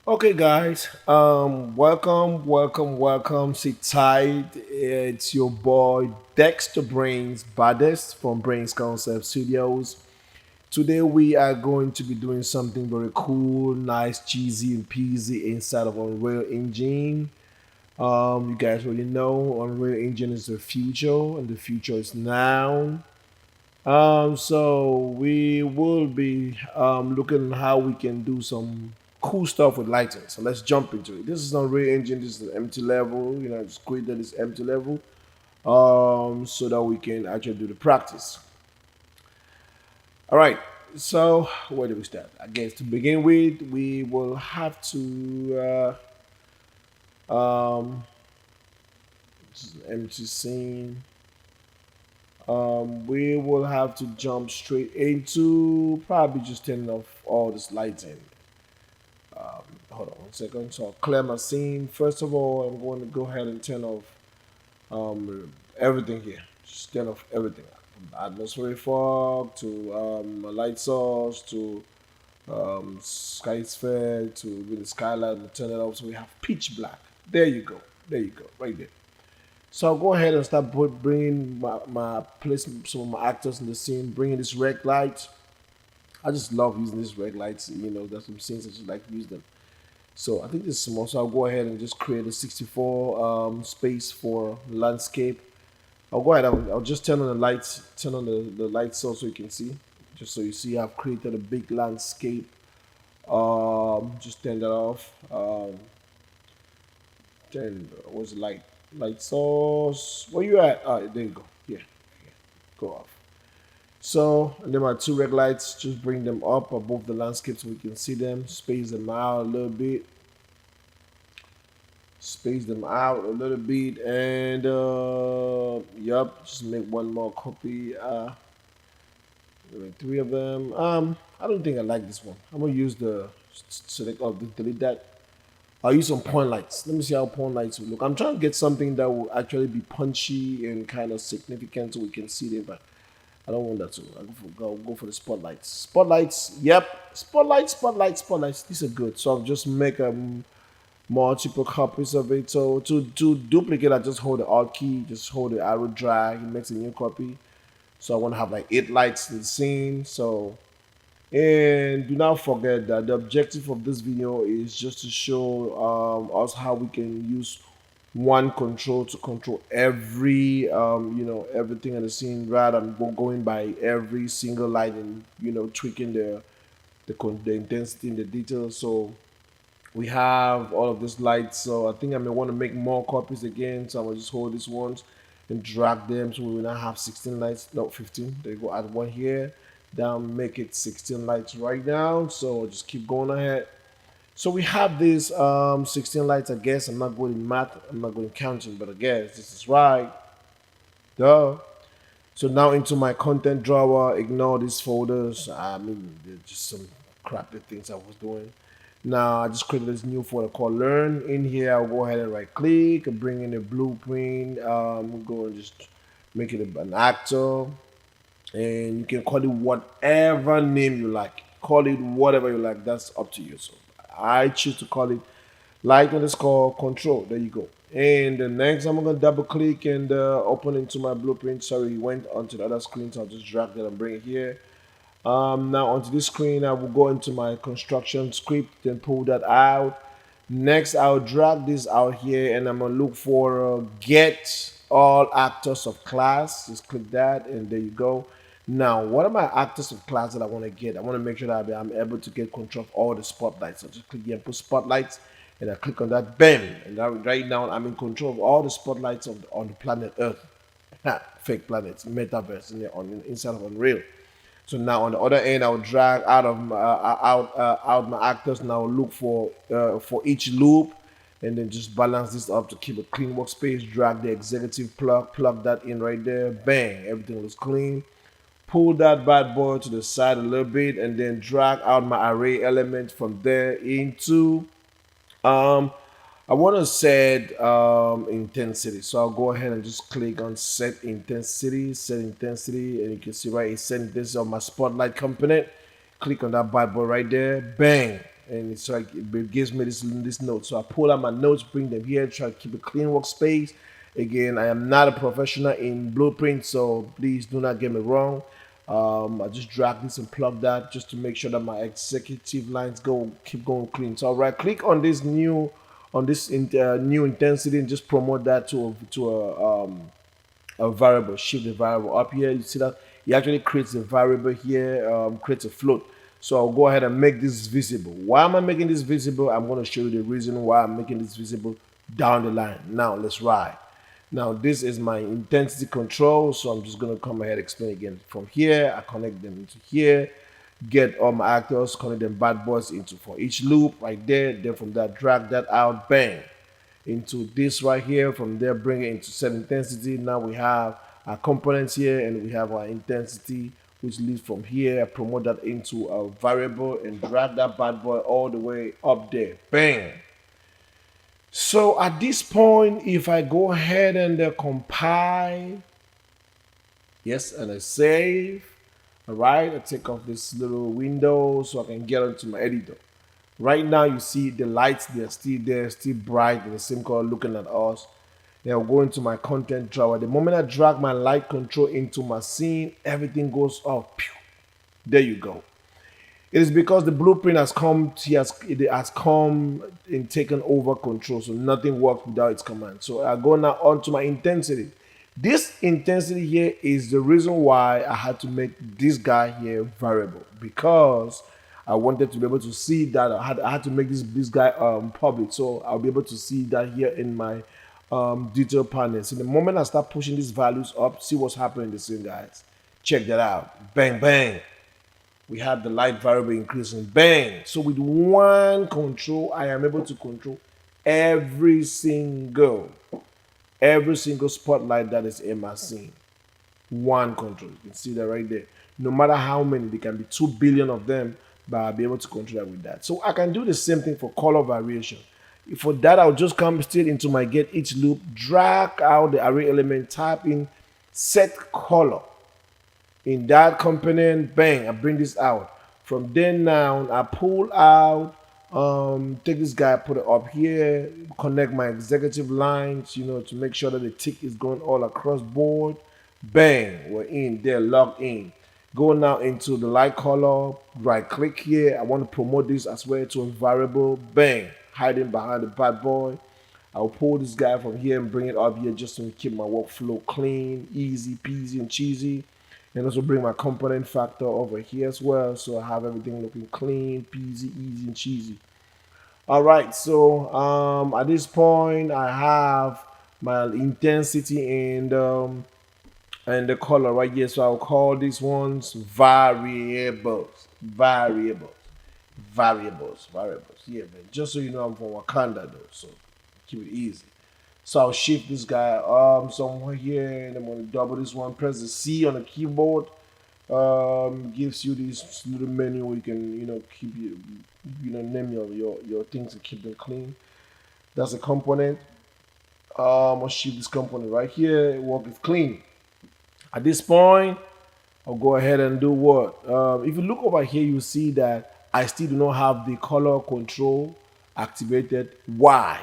Okay, guys. Welcome. Sit tight. It's your boy Dexter Brains Baddest from Brains Concept Studios. Today we are going to be doing something very cool, nice, cheesy, and peasy inside of Unreal Engine. You guys already know Unreal Engine is the future, and the future is now. So we will be looking at how we can do some cool stuff with lighting. So let's jump into it. This is not real engine. This is an empty level. Just created this empty level so that we can actually do the practice. All right. So where do we start? I guess to begin with, we will have to. This is an empty scene. We will have to jump straight into probably just turning off all this lighting. Hold on 1 second. So I'll clear my scene. First of all, I'm going to go ahead and turn off everything here. Just turn off everything. From atmospheric fog to a light source to sky sphere to with the skylight and turn it off so we have pitch black. There you go. There you go. Right there. So I'll go ahead and start bringing my place some of my actors in the scene, bringing this red light. I just love using these red lights. There's some scenes I just like to use them. So I think this is small. So I'll go ahead and just create a 64 space for landscape. I'll go ahead. I'll just turn on the lights. Turn on the lights so you can see. Just so you see, I've created a big landscape. Just turn that off. Then what's the light source? Where you at? There you go. Yeah, go off. So, and then my two red lights, just bring them up above the landscape so we can see them, space them out a little bit, and yep, just make one more copy. Make three of them. I don't think I like this one. I'm gonna use the select of the delete that. I'll use some point lights. Let me see how point lights will look. I'm trying to get something that will actually be punchy and kind of significant so we can see them, but I don't want that to. I go for the spotlights. Spotlights, yep. Spotlights. These are good. So I'll just make multiple copies of it. So to duplicate, I just hold the Alt key, just hold the arrow drag, it makes a new copy. So I want to have like 8 lights in the scene. So and do not forget that the objective of this video is just to show us how we can use one control to control every everything in the scene rather than going by every single light and tweaking the intensity and the details. So we have all of these lights. So I think I may want to make more copies again. So I'm gonna just hold these ones and drag them so we will now have 16 lights, not 15. There you go, add one here, down, make it 16 lights right now. So I'll just keep going ahead. So we have these 16 lights. I guess I'm not good in math, I'm not good in counting, but I guess this is right. Duh. So now into my content drawer, ignore these folders. I mean, they're just some crappy things I was doing. Now I just created this new folder called Learn. In here, I'll go ahead and right click and bring in a blueprint. We'll go and just make it an actor. And you can call it whatever name you like. Call it whatever you like. That's up to you. So I choose to call it light underscore control. There you go. And the next, I'm gonna double click and open into my blueprint. Sorry, it went onto the other screen, so I'll just drag that and bring it here. Now onto this screen, I will go into my construction script and pull that out. Next, I'll drag this out here and I'm gonna look for get all actors of class. Just click that and there you go. Now, what are my actors of class that I want to get? I want to make sure that I'm able to get control of all the spotlights. So just click here and put spotlights and I click on that, bam. And right now I'm in control of all the spotlights on the planet Earth. Fake planets, metaverse inside of Unreal. So now on the other end, I'll drag out of out my actors. Now look for each loop, and then just balance this up to keep a clean workspace. Drag the executive plug that in right there. Bang! Everything looks clean. Pull that bad boy to the side a little bit, and then drag out my array element from there into um I want to set intensity. So I'll go ahead and just click on set intensity, and you can see right, it's set intensity of my spotlight component. Click on that bad boy right there, bang. and it's like it gives me this note. So I pull out my notes, bring them here, try to keep a clean workspace. Again, I am not a professional in Blueprint, so please do not get me wrong. I just drag this and plug that just to make sure that my executive lines keep going clean. So I'll right click on this new intensity and just promote that a variable, shift the variable up here. You see that it actually creates a variable here, creates a float. So I'll go ahead and make this visible. Why am I making this visible? I'm going to show you the reason why I'm making this visible down the line. Now let's ride. Now this is my intensity control, so I'm just going to come ahead and explain again. From here, I connect them into here, get all my actors, connect them bad boys into for each loop right there. Then from that, drag that out, bang, into this right here. From there, bring it into set intensity. Now we have our components here and we have our intensity, which leads from here. I promote that into a variable and drag that bad boy all the way up there. Bang. So at this point, if I go ahead and compile, yes, and I save, all right, I take off this little window so I can get onto my editor. Right now, you see the lights, they're still there, still bright, the same color looking at us. Then I'll go into my content drawer. The moment I drag my light control into my scene, everything goes off. Pew. There you go. It is because the blueprint it has come and taken over control, so nothing works without its command. So I go now onto my intensity. This intensity here is the reason why I had to make this guy here variable, because I wanted to be able to see that I had to make this guy public, so I'll be able to see that here in my detail panel. So the moment I start pushing these values up, see what's happening in the scene, guys. Check that out. Bang, bang. We have the light variable increasing. Bang. So with one control, I am able to control every single spotlight that is in my scene. One control. You can see that right there. No matter how many, there can be 2 billion of them, but I'll be able to control that with that. So I can do the same thing for color variation. For that, I'll just come straight into my get each loop, drag out the array element, type in set color. In that component, bang, I bring this out. From then now, I pull out, take this guy, put it up here, connect my executive lines, to make sure that the tick is going all across board. Bang, we're in there, logged in. Go now into the light color, right click here. I want to promote this as well to a variable. Bang, hiding behind the bad boy. I'll pull this guy from here and bring it up here just to keep my workflow clean, easy peasy and cheesy. And also bring my component factor over here as well, so I have everything looking clean, peasy, easy, and cheesy. All right, so at this point, I have my intensity and the color right here. So I'll call these ones variables. Yeah, man. Just so you know, I'm from Wakanda though, so keep it easy. So I'll shift this guy somewhere here, and I'm going to double this one. Press the C on the keyboard. Gives you this little menu where you can, keep name your things and keep them clean. That's a component. I'll shift this component right here. Work is clean. At this point, I'll go ahead and do what? If you look over here, you see that I still do not have the color control activated. Why?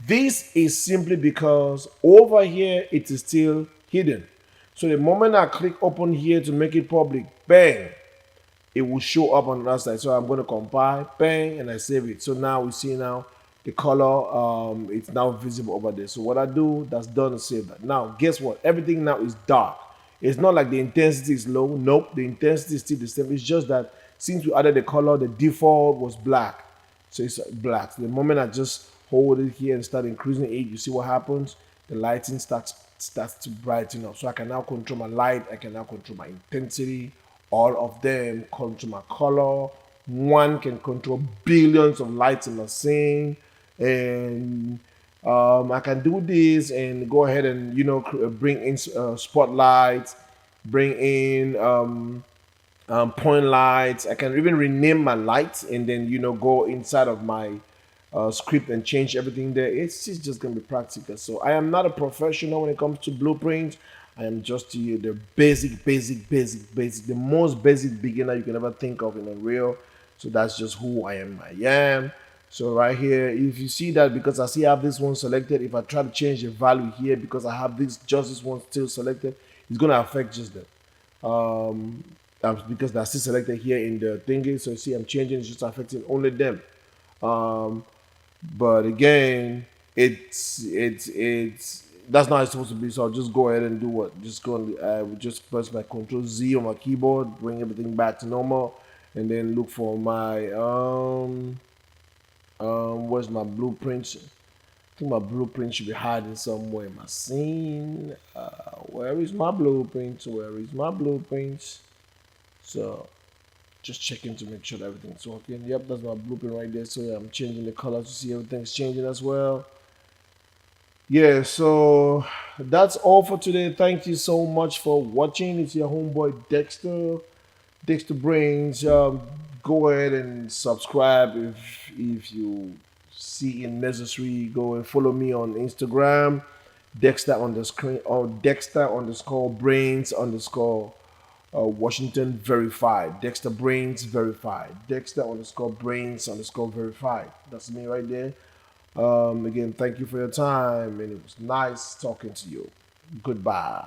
This is simply because over here it is still hidden. So the moment I click open here to make it public, bang, it will show up on the other side. So I'm going to compile, bang, and I save it. So now we see now the color, it's now visible over there. So what I do, that's done, and save that. Now, guess what? Everything now is dark. It's not like the intensity is low. Nope, the intensity is still the same. It's just that since we added the color, the default was black. So it's black. So the moment I just hold it here and start increasing it, you see what happens? The lighting starts to brighten up. So I can now control my light, I can now control my intensity, all of them control my color. One can control billions of lights in the scene, and I can do this and go ahead and bring in spotlights, bring in point lights. I can even rename my lights and then go inside of my script and change everything there. It's just gonna be practical. So I am not a professional when it comes to blueprint. I am just the basic, the most basic beginner you can ever think of in Unreal. So that's just who I am. So right here, if you see that, because I still have this one selected, if I try to change the value here because I have this one still selected, it's gonna affect just them. Um, because that's still selected here in the thingy. So you see, I'm changing, it's just affecting only them. Um, but again, it's that's not how it's supposed to be. So I'll just go ahead and do what? Just go and just press my Control Z on my keyboard, bring everything back to normal, and then look for my where's my blueprints? I think my blueprint should be hiding somewhere in my scene. Where is my blueprint? Where is my blueprint? So just checking to make sure that everything's working. Yep, that's my blueprint right there. So yeah, I'm changing the color to see everything's changing as well. Yeah, so that's all for today. Thank you so much for watching. It's your homeboy Dexter Brains. Go ahead and subscribe if you see it necessary. Go and follow me on Instagram, Dexter underscore or Dexter underscore Brains underscore Washington verified. Dexter Brains verified. Dexter underscore Brains underscore verified. That's me right there. Again, thank you for your time, and it was nice talking to you. Goodbye.